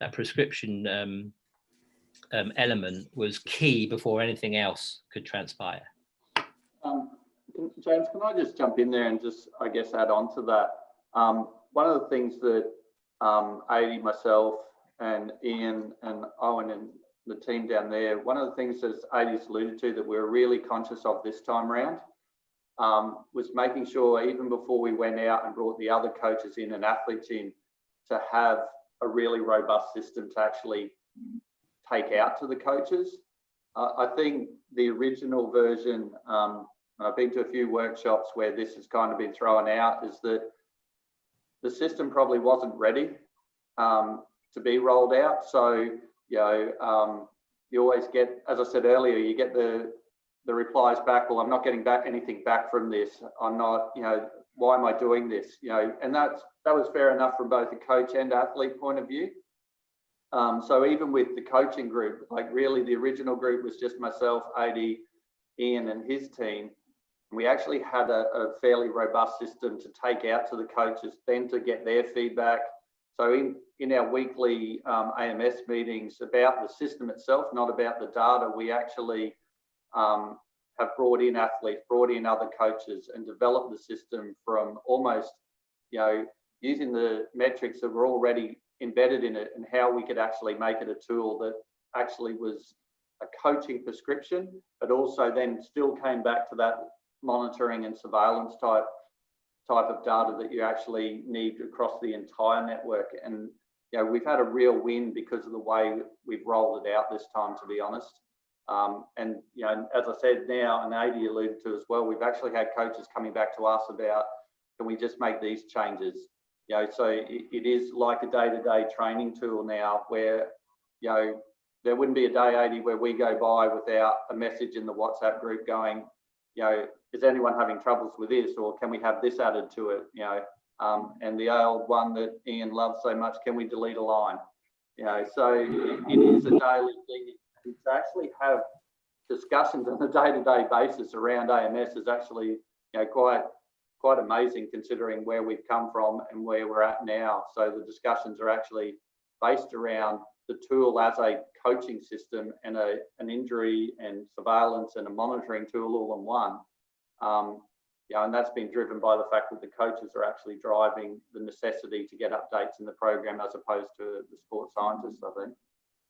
that prescription element was key before anything else could transpire. James, can I just jump in there and just, I guess, add on to that? One of the things that Adi, myself, and Ian and Owen and the team down there, one of the things, as Adi's alluded to, that we're really conscious of this time around was making sure, even before we went out and brought the other coaches in and athletes in, to have a really robust system to actually take out to the coaches. I think the original version, I've been to a few workshops where this has kind of been thrown out, is that the system probably wasn't ready to be rolled out. So, you know, you always get, as I said earlier, you get the replies back, well, I'm not getting back anything back from this. I'm not, you know, why am I doing this? You know, and that was fair enough from both a coach and athlete point of view. So even with the coaching group, like really the original group was just myself, Adi, Ian and his team. We actually had a fairly robust system to take out to the coaches, then to get their feedback. So in our weekly AMS meetings about the system itself, not about the data, we actually have brought in athletes, brought in other coaches and developed the system from almost, you know, using the metrics that were already embedded in it and how we could actually make it a tool that actually was a coaching prescription, but also then still came back to that monitoring and surveillance type of data that you actually need across the entire network. And you know, we've had a real win because of the way we've rolled it out this time, to be honest. And you know, as I said now, and Adi alluded to as well, we've actually had coaches coming back to us about, can we just make these changes? You know, so it is like a day-to-day training tool now, where you know, there wouldn't be a day, Adi, where we go by without a message in the WhatsApp group going, you know, is anyone having troubles with this, or can we have this added to it? You know, and the old one that Ian loves so much, can we delete a line? You know, so it is a daily thing. To actually have discussions on a day-to-day basis around AMS is actually, you know, quite amazing considering where we've come from and where we're at now. So the discussions are actually based around the tool as a coaching system and an injury and surveillance and a monitoring tool all in one. Yeah, and that's been driven by the fact that the coaches are actually driving the necessity to get updates in the program as opposed to the sports scientists, I think.